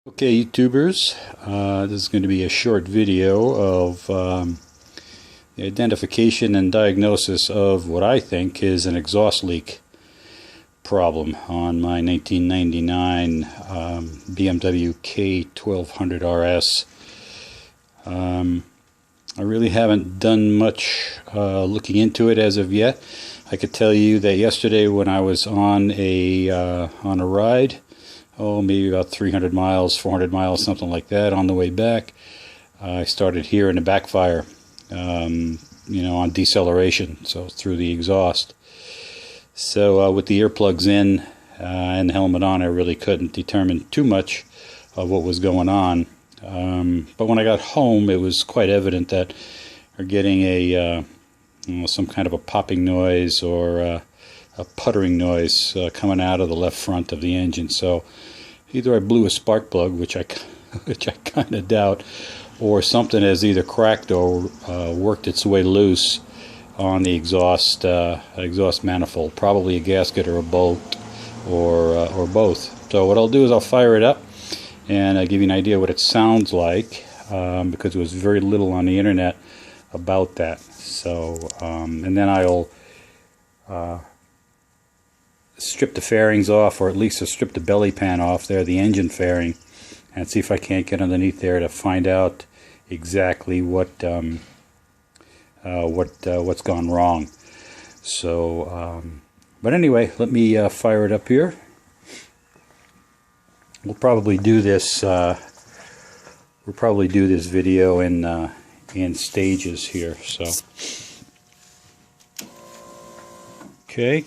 Okay, YouTubers, this is going to be a short video of the identification and diagnosis of what I think is an exhaust leak problem on my 1999 BMW K1200RS. I really haven't done much looking into it as of yet. I could tell you that yesterday when I was on a ride, maybe about 300 miles, 400 miles, something like that, on the way back, I started hearing a backfire, on deceleration, so through the exhaust. So with the earplugs in and the helmet on, I really couldn't determine too much of what was going on. But when I got home, it was quite evident that we're getting some kind of a popping noise or a puttering noise coming out of the left front of the engine. So either I blew a spark plug, which I kind of doubt, or something has either cracked or worked its way loose on the exhaust manifold. Probably a gasket or a bolt or both. So what I'll do is I'll fire it up and give you an idea what it sounds like, because there was very little on the internet about that. So and then I'll strip the fairings off, or at least strip the belly pan off there, the engine fairing, and see if I can't get underneath there to find out exactly what's gone wrong. So but anyway, let me fire it up here. We'll probably do this video in stages here. So okay.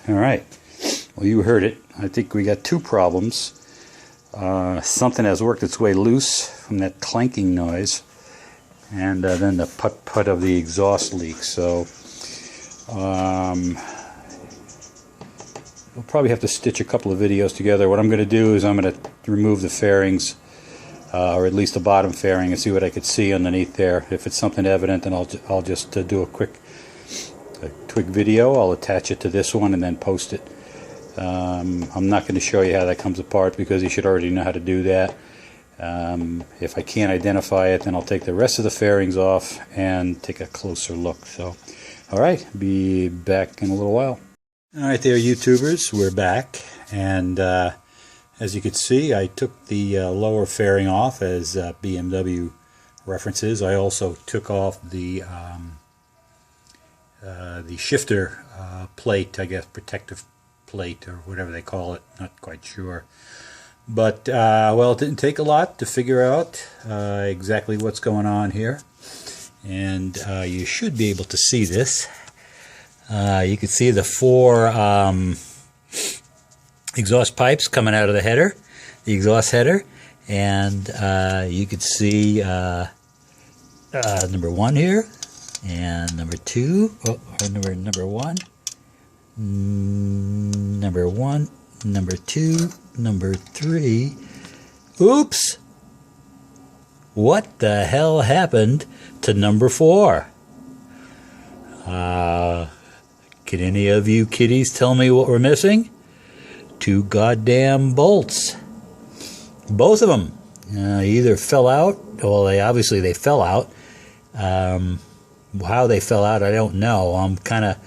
All right, well, you heard it. I think we got two problems. Something has worked its way loose from that clanking noise, and then the putt-putt of the exhaust leak. So we'll probably have to stitch a couple of videos together. What I'm going to do is I'm going to remove the fairings, or at least the bottom fairing, and see what I could see underneath there. If it's something evident, then I'll just do a quick video. I'll attach it to this one and then post it. I'm not going to show you how that comes apart, because you should already know how to do that. If I can't identify it, then I'll take the rest of the fairings off and take a closer look. So, alright, be back in a little while. Alright there, YouTubers, we're back, and as you can see, I took the lower fairing off as BMW references. I also took off the shifter plate, I guess, protective plate, or whatever they call it, not quite sure. But well, it didn't take a lot to figure out exactly what's going on here, and you should be able to see this. You can see the four exhaust pipes coming out of the header, the exhaust header, and you can see number one here, and number two, or number one, number two, number three. Oops! What the hell happened to number four? Can any of you kiddies tell me what we're missing? Two goddamn bolts. Both of them either fell out. Well, they fell out. How they fell out, I don't know. I'm kind of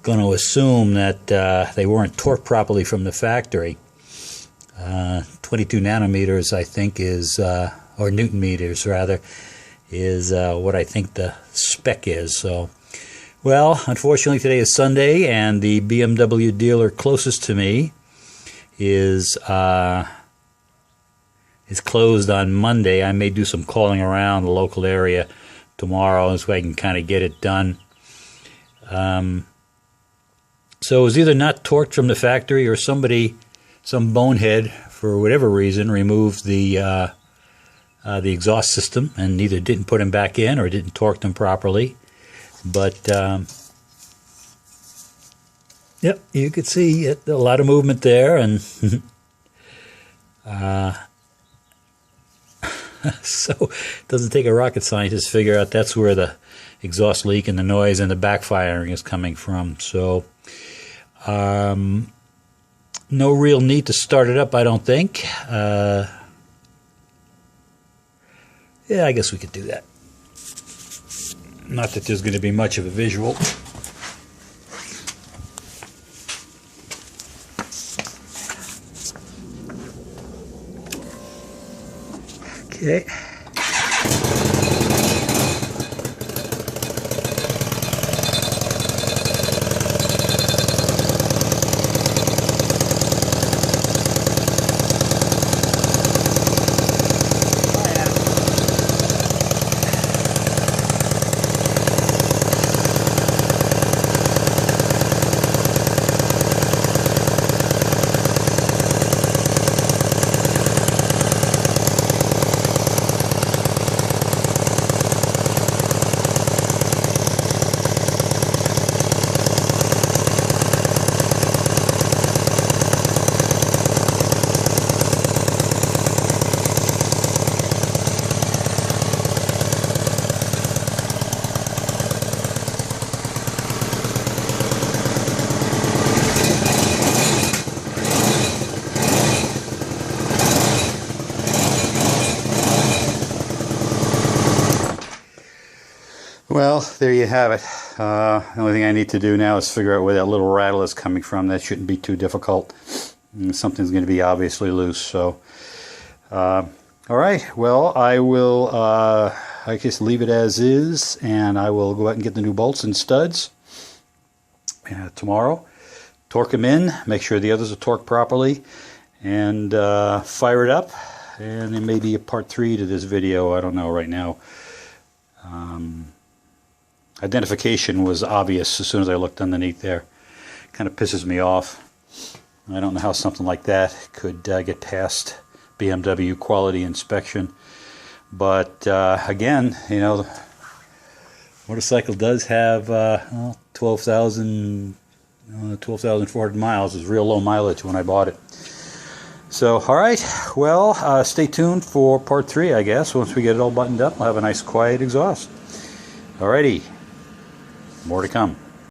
going to assume that they weren't torqued properly from the factory. 22 nanometers, I think, is, or newton meters rather, is what I think the spec is. So, well, unfortunately today is Sunday, and the BMW dealer closest to me is is closed on Monday. I may do some calling around the local area tomorrow so I can kind of get it done. So it was either not torqued from the factory, or somebody, some bonehead, for whatever reason, removed the exhaust system and either didn't put them back in or didn't torque them properly. But yep, you could see a lot of movement there, and so it doesn't take a rocket scientist to figure out that's where the exhaust leak and the noise and the backfiring is coming from. So no real need to start it up, I don't think. Yeah, I guess we could do that. Not that there's going to be much of a visual. Okay. Well, there you have it. The only thing I need to do now is figure out where that little rattle is coming from. That shouldn't be too difficult. Something's going to be obviously loose. So, all right. Well, I will, I guess, leave it as is, and I will go out and get the new bolts and studs tomorrow. Torque them in. Make sure the others are torqued properly, and fire it up. And there may be a part 3 to this video. I don't know right now. Identification was obvious as soon as I looked underneath there. Kind of pisses me off. I don't know how something like that could get past BMW quality inspection. But again, you know, the motorcycle does have 12,400 miles. It was real low mileage when I bought it. So, all right. Well, stay tuned for part 3, I guess. Once we get it all buttoned up, we'll have a nice quiet exhaust. Alrighty. More to come.